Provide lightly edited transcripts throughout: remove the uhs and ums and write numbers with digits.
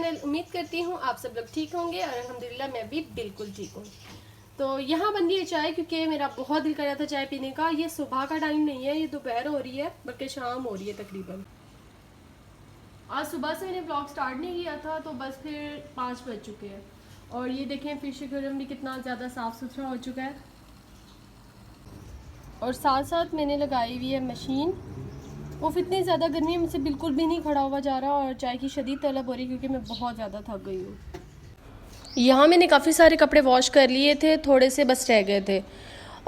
Channel. उम्मीद करती हूँ आप सब लोग ठीक होंगे और अल्हम्दुलिल्लाह मैं भी बिल्कुल ठीक हूँ। तो यहाँ बन रही है चाय क्योंकि मेरा बहुत दिल कर रहा था चाय पीने का। ये सुबह का टाइम नहीं है, ये दोपहर हो रही है, बल्कि शाम हो रही है तकरीबन। आज सुबह से मैंने ब्लॉग स्टार्ट नहीं किया था तो बस फिर 5 बज चुके हैं। और ये देखें फिश एक्वेरियम भी कितना ज़्यादा साफ़ सुथरा हो चुका है। और साथ साथ मैंने लगाई हुई है मशीन। वो इतनी ज़्यादा गर्मी है, मुझसे बिल्कुल भी नहीं खड़ा हुआ जा रहा और चाय की शदीद तलब हो रही क्योंकि मैं बहुत ज़्यादा थक गई हूँ। यहाँ मैंने काफ़ी सारे कपड़े वॉश कर लिए थे, थोड़े से बस रह गए थे।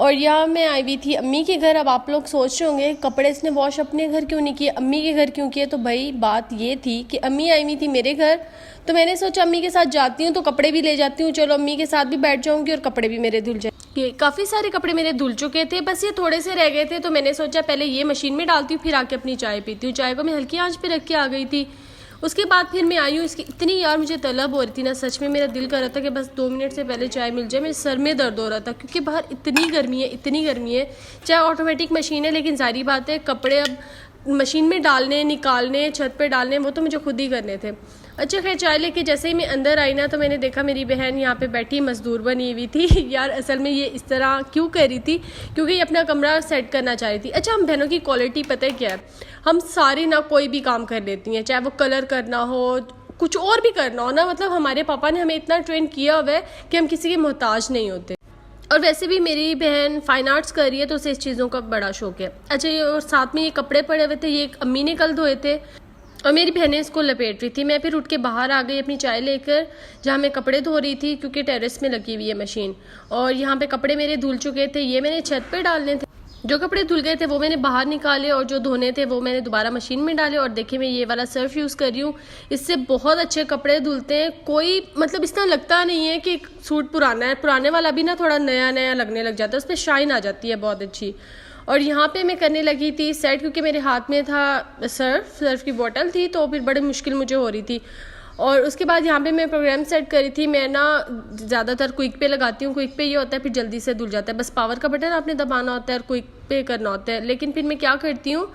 और यहाँ मैं आई हुई थी अम्मी के घर। अब आप लोग सोच रहे होंगे कपड़े इसने वॉश अपने घर क्यों नहीं किए, अम्मी के घर क्यों किए। तो भाई बात ये थी कि अम्मी आई हुई थी मेरे घर, तो मैंने सोचा अम्मी के साथ जाती हूँ तो कपड़े भी ले जाती हूँ, चलो अम्मी के साथ भी बैठ जाऊँगी और कपड़े भी मेरे धुल जाए। काफ़ी सारे कपड़े मेरे धुल चुके थे, बस ये थोड़े से रह गए थे। तो मैंने सोचा पहले ये मशीन में डालती हूँ, फिर आके अपनी चाय पीती हूँ। चाय को मैं हल्की आंच पे रख के आ गई थी। उसके बाद फिर मैं आई हूँ। इसकी इतनी यार मुझे तलब हो रही थी ना, सच में मेरा दिल कर रहा था कि बस 2 मिनट से पहले चाय मिल जाए। मेरे सर में दर्द हो रहा था क्योंकि बाहर इतनी गर्मी है, इतनी गर्मी है। चाहे ऑटोमेटिक मशीन है लेकिन जारी बात है कपड़े अब मशीन में डालने, निकालने, छत पे डालने, वो तो मुझे खुद ही करने थे। अच्छा खैर, चाय लेके जैसे ही मैं अंदर आई ना तो मैंने देखा मेरी बहन यहाँ पे बैठी मजदूर बनी हुई थी। यार असल में ये इस तरह क्यों कर रही थी, क्योंकि ये अपना कमरा सेट करना चाह रही थी। अच्छा, हम बहनों की क्वालिटी पता है क्या है, हम सारी ना कोई भी काम कर लेती हैं, चाहे वो कलर करना हो, कुछ और भी करना हो ना। मतलब हमारे पापा ने हमें इतना ट्रेन किया हुआ है कि हम किसी के मोहताज नहीं होते। और वैसे भी मेरी बहन फाइन आर्ट्स कर रही है तो उसे इस चीज़ों का बड़ा शौक है। अच्छा, ये और साथ में ये कपड़े पड़े हुए थे, ये अम्मी ने कल धोए थे और मेरी बहनें इसको लपेट रही थी। मैं फिर उठ के बाहर आ गई अपनी चाय लेकर, जहाँ मैं कपड़े धो रही थी क्योंकि टेरेस में लगी हुई है मशीन। और यहाँ पे कपड़े मेरे धुल चुके थे, ये मैंने छत पे डालने थे। जो कपड़े धुल गए थे वो मैंने बाहर निकाले और जो धोने थे वो मैंने दोबारा मशीन में डाले। और देखिए मैं ये वाला सर्फ यूज़ कर रही हूँ, इससे बहुत अच्छे कपड़े धुलते हैं। कोई मतलब इस तरह लगता नहीं है कि सूट पुराना है, पुराने वाला भी ना थोड़ा नया नया लगने लग जाता है, उस पर शाइन आ जाती है बहुत अच्छी। और यहाँ पे मैं करने लगी थी सेट क्योंकि मेरे हाथ में था सर्फ की बोतल थी तो फिर बड़ी मुश्किल मुझे हो रही थी। और उसके बाद यहाँ पे मैं प्रोग्राम सेट करी थी। मैं ना ज़्यादातर क्विक पे लगाती हूँ, क्विक पे ये होता है फिर जल्दी से धुल जाता है, बस पावर का बटन आपने दबाना होता है और क्विक पे करना होता है। लेकिन फिर मैं क्या करती हूँ,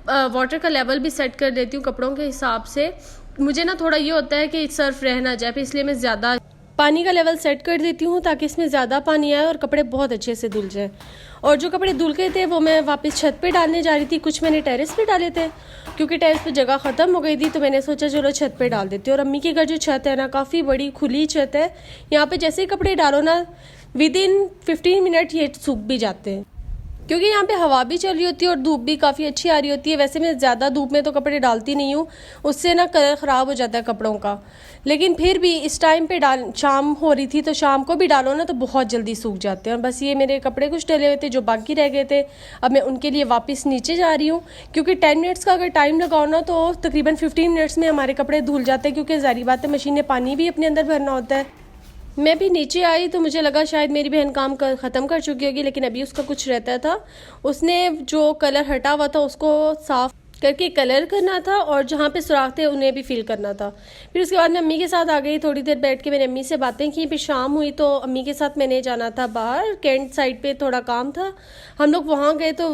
वाटर का लेवल भी सेट कर देती हूँ कपड़ों के हिसाब से। मुझे ना थोड़ा ये होता है कि सर्फ रह ना जाए, इसलिए मैं ज़्यादा पानी का लेवल सेट कर देती हूँ ताकि इसमें ज़्यादा पानी आए और कपड़े बहुत अच्छे से धुल जाए। और जो कपड़े धुल गए थे वो मैं वापस छत पे डालने जा रही थी, कुछ मैंने टेरेस पे डाले थे क्योंकि टेरेस पे जगह ख़त्म हो गई थी तो मैंने सोचा चलो छत पे डाल देती हूँ। और अम्मी के घर जो छत है ना काफ़ी बड़ी खुली छत है, यहाँ पे जैसे ही कपड़े डालो ना विदिन 15 मिनट ये सूख भी जाते हैं क्योंकि यहाँ पे हवा भी चल रही होती है और धूप भी काफ़ी अच्छी आ रही होती है। वैसे मैं ज़्यादा धूप में तो कपड़े डालती नहीं हूँ, उससे ना कलर ख़राब हो जाता है कपड़ों का। लेकिन फिर भी इस टाइम पे शाम हो रही थी तो शाम को भी डालो ना तो बहुत जल्दी सूख जाते हैं। और बस ये मेरे कपड़े कुछ डले हुए थे जो बाकी रह गए थे, अब मैं उनके लिए वापस नीचे जा रही हूँ क्योंकि 10 मिनट्स का अगर टाइम लगाओ ना तो तकरीबन 15 मिनट्स में हमारे कपड़े धुल जाते हैं क्योंकि ज़ाहिर बात है मशीन ने पानी भी अपने अंदर भरना होता है। मैं भी नीचे आई तो मुझे लगा शायद मेरी बहन काम ख़त्म कर चुकी होगी, लेकिन अभी उसका कुछ रहता था। उसने जो कलर हटा हुआ था उसको साफ़ करके कलर करना था और जहाँ पे सुराख थे उन्हें भी फिल करना था। फिर उसके बाद मैं अम्मी के साथ आ गई, थोड़ी देर बैठ के मैंने अम्मी से बातें की। फिर शाम हुई तो अम्मी के साथ मैंने जाना था बाहर, कैंट साइड पे थोड़ा काम था। हम लोग वहाँ गए तो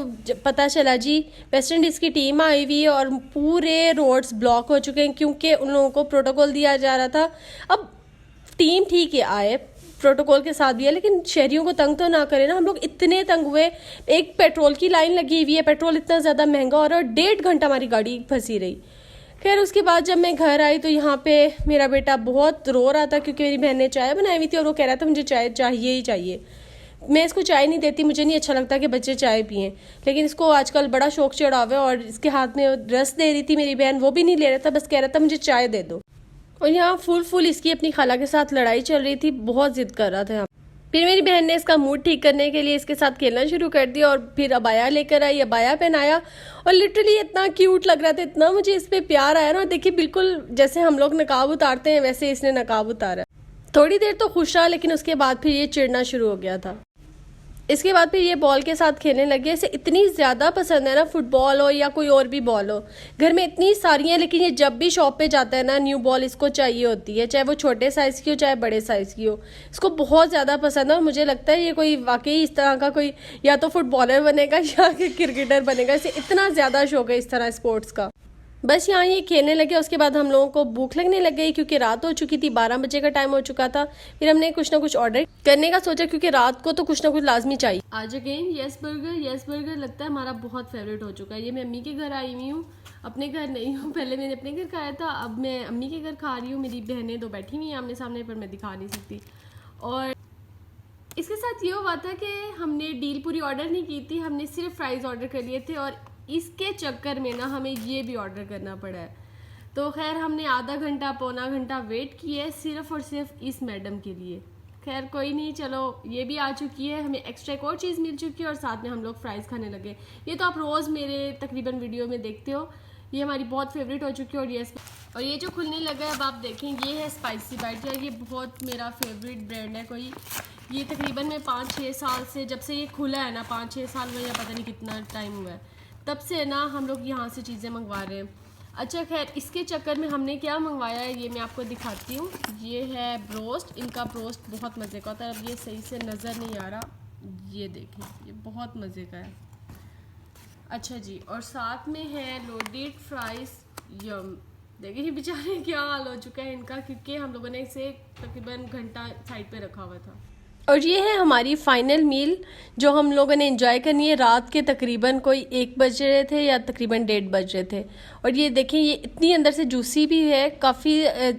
पता चला जी वेस्ट इंडीज़ की टीम आई हुई है और पूरे रोड्स ब्लॉक हो चुके हैं क्योंकि उन लोगों को प्रोटोकॉल दिया जा रहा था। अब टीम ठीक है आए प्रोटोकॉल के साथ भी है लेकिन शहरियों को तंग तो ना करे ना। हम लोग इतने तंग हुए, एक पेट्रोल की लाइन लगी हुई है, पेट्रोल इतना ज़्यादा महंगा हो रहा है और 1.5 घंटा हमारी गाड़ी फंसी रही। खैर उसके बाद जब मैं घर आई तो यहाँ पे मेरा बेटा बहुत रो रहा था क्योंकि मेरी बहन ने चाय बनाई हुई थी और वो कह रहा था मुझे चाय चाहिए ही चाहिए। मैं इसको चाय नहीं देती, मुझे नहीं अच्छा लगता कि बच्चे चाय पिएं, लेकिन इसको आजकल बड़ा शौक चढ़ा हुआ है। और इसके हाथ में रस दे रही थी मेरी बहन, वो भी नहीं ले रहा था, बस कह रहा था मुझे चाय दे दो। और यहाँ फुल इसकी अपनी खाला के साथ लड़ाई चल रही थी, बहुत जिद कर रहा था यहाँ। फिर मेरी बहन ने इसका मूड ठीक करने के लिए इसके साथ खेलना शुरू कर दिया और फिर अबाया लेकर आई, अबाया पहनाया और लिटरली इतना क्यूट लग रहा था, इतना मुझे इस पे प्यार आया ना। देखिए बिल्कुल जैसे हम लोग नकाब उतारते हैं वैसे इसने नकाब उतारा। थोड़ी देर तो खुश रहा लेकिन उसके बाद फिर ये चिढ़ना शुरू हो गया था। इसके बाद फिर ये बॉल के साथ खेलने लगे। इसे इतनी ज़्यादा पसंद है ना, फुटबॉल हो या कोई और भी बॉल हो, घर में इतनी सारी हैं लेकिन ये जब भी शॉप पे जाता है ना न्यू बॉल इसको चाहिए होती है, चाहे वो छोटे साइज़ की हो चाहे बड़े साइज़ की हो। इसको बहुत ज़्यादा पसंद है और मुझे लगता है ये कोई वाकई इस तरह का कोई या तो फुटबॉलर बनेगा या क्रिकेटर बनेगा, इसे इतना ज़्यादा शौक है इस तरह स्पोर्ट्स का। बस यहाँ ये खेलने लगे। उसके बाद हम लोगों को भूख लगने लग गई क्योंकि रात हो चुकी थी, 12 बजे का टाइम हो चुका था। फिर हमने कुछ ना कुछ ऑर्डर करने का सोचा क्योंकि रात को तो कुछ ना कुछ लाजमी चाहिए। आज अगेन यस बर्गर लगता है हमारा बहुत फेवरेट हो चुका है। ये मैं अम्मी के घर आई हुई हूँ, अपने घर नहीं हूँ। पहले मैंने अपने घर खाया था, अब मैं अम्मी के घर खा रही हूँ। मेरी बहनें दो बैठी हुई हैं आमने सामने, पर मैं दिखा नहीं सकती। और इसके साथ ये हुआ था कि हमने डील पूरी ऑर्डर नहीं की थी, हमने सिर्फ फ्राइज़ ऑर्डर कर लिए थे और इसके चक्कर में ना हमें ये भी ऑर्डर करना पड़ा है। तो खैर हमने आधा घंटा पौना घंटा वेट किया है सिर्फ और सिर्फ इस मैडम के लिए। खैर कोई नहीं, चलो ये भी आ चुकी है, हमें एक्स्ट्रा एक और चीज़ मिल चुकी है और साथ में हम लोग फ्राइज़ खाने लगे। ये तो आप रोज़ मेरे तकरीबन वीडियो में देखते हो, ये हमारी बहुत फेवरेट हो चुकी है। और ये जो खुलने लगा है अब आप देखें, ये है स्पाइसी बाइट यार। ये बहुत मेरा फेवरेट ब्रांड है कोई। ये तकरीबन मैं 5-6 साल से, जब से ये खुला है ना, 5-6 साल में या पता नहीं कितना टाइम हुआ है, तब से ना हम लोग यहाँ से चीज़ें मंगवा रहे हैं। अच्छा खैर इसके चक्कर में हमने क्या मंगवाया है ये मैं आपको दिखाती हूँ। ये है ब्रोस्ट, इनका ब्रोस्ट बहुत मज़े का होता है। अब ये सही से नज़र नहीं आ रहा, ये देखें, ये बहुत मज़े का है। अच्छा जी, और साथ में है लोडेड फ्राइज़ यम। देखिए बेचारे क्या हाल हो चुका है इनका, क्योंकि हम लोगों ने इसे तकरीबन घंटा साइड पे रखा हुआ था। और ये है हमारी फाइनल मील जो हम लोगों ने एंजॉय करनी है। रात के तकरीबन कोई 1 बज रहे थे या तकरीबन 1:30 बज रहे थे। और ये देखें, ये इतनी अंदर से जूसी भी है। काफ़ी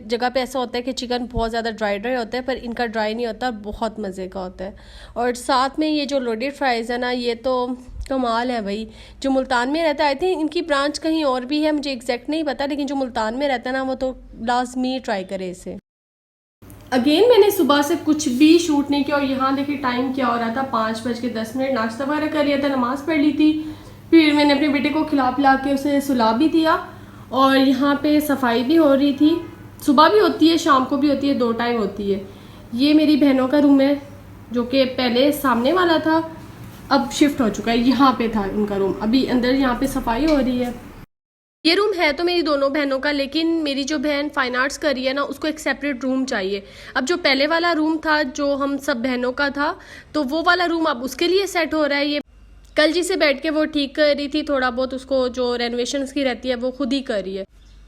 जगह पे ऐसा होता है कि चिकन बहुत ज़्यादा ड्राई होता है, पर इनका ड्राई नहीं होता, बहुत मज़े का होता है। और साथ में ये जो लोडेड फ्राइज़ है ना, ये तो कमाल है भाई। जो मुल्तान में रहता है, आई थिंक इनकी ब्रांच कहीं और भी है, मुझे एग्जैक्ट नहीं पता, लेकिन जो मुल्तान में रहता है ना, वो तो लाजमी ट्राई करे इसे। अगेन मैंने सुबह से कुछ भी शूट नहीं किया और यहाँ देखिए टाइम क्या हो रहा था, 5:10। नाश्ता वगैरह कर लिया था, नमाज़ पढ़ ली थी, फिर मैंने अपने बेटे को खिला पिला के उसे सुला भी दिया। और यहाँ पे सफाई भी हो रही थी, सुबह भी होती है शाम को भी होती है, 2 टाइम होती है। ये मेरी बहनों का रूम है जो कि पहले सामने वाला था, अब शिफ्ट हो चुका है, यहाँ पे था उनका रूम। अभी अंदर यहाँ पे सफाई हो रही है। ये रूम है तो मेरी दोनों बहनों का, लेकिन मेरी जो बहन फाइन आर्ट्स कर रही है ना, उसको एक सेपरेट रूम चाहिए। अब जो पहले वाला रूम था जो हम सब बहनों का था, तो वो वाला रूम अब उसके लिए सेट हो रहा है। ये कल जी से बैठ के वो ठीक कर रही थी, थोड़ा बहुत उसको जो रेनोवेशन की रहती है वो खुद ही कर रही है।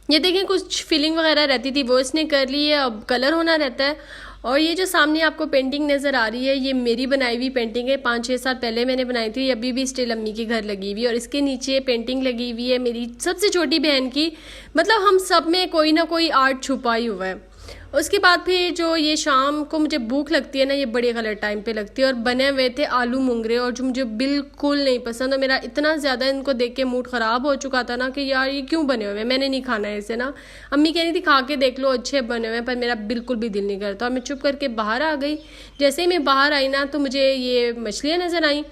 ये देखें कुछ फिलिंग वगैरह रहती थी वो इसने कर ली है, अब कलर होना रहता है। और ये जो सामने आपको पेंटिंग नज़र आ रही है, ये मेरी बनाई हुई पेंटिंग है, 5-6 साल पहले मैंने बनाई थी, अभी भी स्टिल अम्मी के घर लगी हुई है। और इसके नीचे पेंटिंग लगी हुई है मेरी सबसे छोटी बहन की। मतलब हम सब में कोई ना कोई आर्ट छुपा ही हुआ है। उसके बाद फिर जो ये शाम को मुझे भूख लगती है ना, ये बड़े गलत टाइम पे लगती है। और बने हुए थे आलू मुंगरे, और जो मुझे बिल्कुल नहीं पसंद, और मेरा इतना ज़्यादा इनको देख के मूड ख़राब हो चुका था ना कि यार ये क्यों बने हुए हैं, मैंने नहीं खाना है इसे ना। अम्मी कह रही थी खा के देख लो अच्छे बने हुए हैं, पर मेरा बिल्कुल भी दिल नहीं करता। और मैं चुप करके बाहर आ गई। जैसे ही मैं बाहर आई ना, तो मुझे ये मछलियाँ नज़र आई।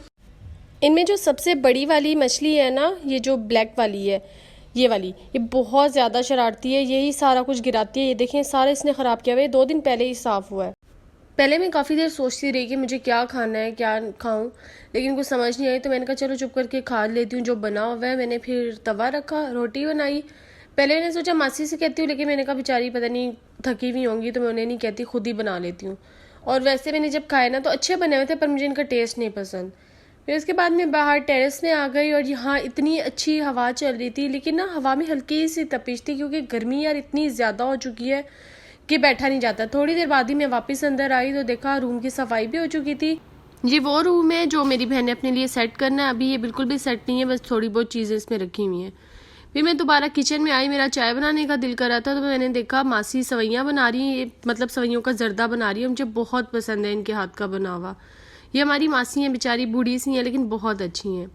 इनमें जो सबसे बड़ी वाली मछली है ना, ये जो ब्लैक वाली है, ये वाली, ये बहुत ज़्यादा शरारती है, यही सारा कुछ गिराती है। ये देखें सारा इसने ख़राब किया हुआ है, 2 दिन पहले ही साफ़ हुआ है। पहले मैं काफ़ी देर सोचती रही कि मुझे क्या खाना है, क्या खाऊं, लेकिन कुछ समझ नहीं आई, तो मैंने कहा चलो चुप करके खा लेती हूँ जो बना हुआ है। मैंने फिर तवा रखा, रोटी बनाई। पहले मैंने सोचा मासी से कहती हूँ, लेकिन मैंने कहा बेचारी पता नहीं थकी हुई होंगी, तो मैं उन्हें नहीं कहती, खुद ही बना लेती हूँ। और वैसे मैंने जब खाए ना तो अच्छे बने हुए थे, पर मुझे इनका टेस्ट नहीं पसंद। फिर उसके बाद मैं बाहर टेरेस में आ गई और यहाँ इतनी अच्छी हवा चल रही थी, लेकिन ना हवा में हल्की सी तपिश थी, क्योंकि गर्मी यार इतनी ज़्यादा हो चुकी है कि बैठा नहीं जाता। थोड़ी देर बाद ही मैं वापस अंदर आई तो देखा रूम की सफाई भी हो चुकी थी। ये वो रूम है जो मेरी बहन ने अपने लिए सेट करना है, अभी ये बिल्कुल भी सेट नहीं है, बस थोड़ी बहुत चीज़ें इसमें रखी हुई हैं। फिर मैं दोबारा किचन में आई, मेरा चाय बनाने का दिल कर रहा था, तो मैंने देखा मासी सवैयाँ बना रही हैं, ये मतलब सवैयों का जर्दा बना रही है। मुझे बहुत पसंद है इनके हाथ का बना हुआ। ये हमारी मासी हैं, बेचारी बूढ़ी सी हैं, लेकिन बहुत अच्छी हैं।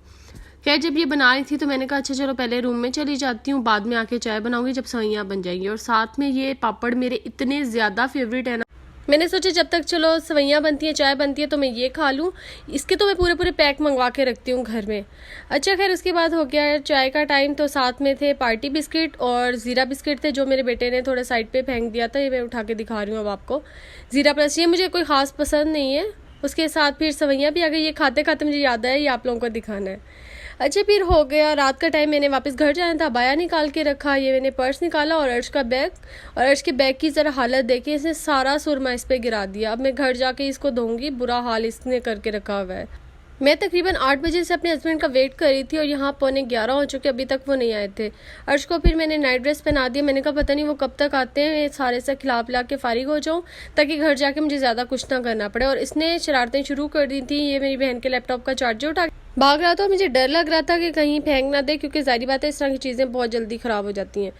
खैर जब ये बना रही थी तो मैंने कहा अच्छा चलो पहले रूम में चली जाती हूँ, बाद में आके चाय बनाऊंगी जब सवैयाँ बन जाएंगी। और साथ में ये पापड़ मेरे इतने ज़्यादा फेवरेट है ना, मैंने सोचा जब तक चलो सवैयाँ बनती हैं, चाय बनती है, तो मैं ये खा लूँ। इसके तो मैं पूरे पूरे पैक मंगवा के रखती हूँ घर में। अच्छा खैर उसके बाद हो गया चाय का टाइम, तो साथ में थे पार्टी बिस्किट और ज़ीरा बिस्किट थे, जो मेरे बेटे ने थोड़ा साइड पे फेंक दिया था। ये मैं उठा के दिखा रही हूँ अब आपको। ज़ीरा प्लस ये मुझे कोई ख़ास पसंद नहीं है। उसके साथ फिर सवैयाँ भी आ गई। ये खाते खाते मुझे याद आया ये आप लोगों को दिखाना है। अच्छा फिर हो गया रात का टाइम, मैंने वापस घर जाना था, बाया निकाल के रखा, ये मैंने पर्स निकाला और अर्श का बैग, और अर्श के बैग की ज़रा हालत देखिए, इसने सारा सुरमा इस पर गिरा दिया। अब मैं घर जाके इसको दूंगी, बुरा हाल इसने करके रखा हुआ है। मैं तकरीबन 8 बजे से अपने हस्बैंड का वेट कर रही थी और यहाँ पौने 11 हो चुके, अभी तक वो नहीं आए थे। अर्श को फिर मैंने नाइट ड्रेस पहना दिया। मैंने कहा पता नहीं वो कब तक आते हैं, सारे से खिला पिला के फारिग हो जाऊँ ताकि घर जाके मुझे ज़्यादा कुछ ना करना पड़े। और इसने शरारतें शुरू कर दी थी। ये मेरी बहन के लैपटॉप का चार्जर उठा भाग रहा था और मुझे डर लग रहा था कि कहीं फेंक ना दे, क्योंकि जाहिर बात है इस तरह की चीज़ें बहुत जल्दी ख़राब हो जाती हैं।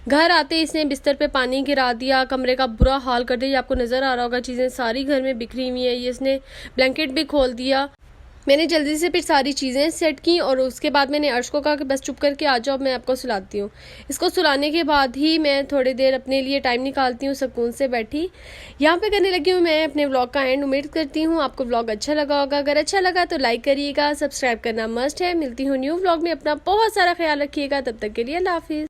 घर आते ही इसने बिस्तर पे पानी गिरा दिया, कमरे का बुरा हाल कर दिया। आपको नज़र आ रहा होगा चीज़ें सारी घर में बिखरी हुई हैं। ये इसने ब्लैंकेट भी खोल दिया। मैंने जल्दी से फिर सारी चीज़ें सेट की और उसके बाद मैंने अर्श को कहा कि बस चुप करके आ जाओ, मैं आपको सुलाती हूँ। इसको सुलाने के बाद ही मैं थोड़ी देर अपने लिए टाइम निकालती हूँ, सुकून से बैठी यहाँ पे करने लगी हूँ मैं अपने व्लॉग का एंड। उम्मीद करती हूँ आपको व्लॉग अच्छा लगा होगा। अगर अच्छा लगा तो लाइक करिएगा, सब्सक्राइब करना मस्ट है। मिलती हूँ न्यू व्लॉग में। अपना बहुत सारा ख्याल रखिएगा। तब तक के लिए अल्लाह हाफिज़।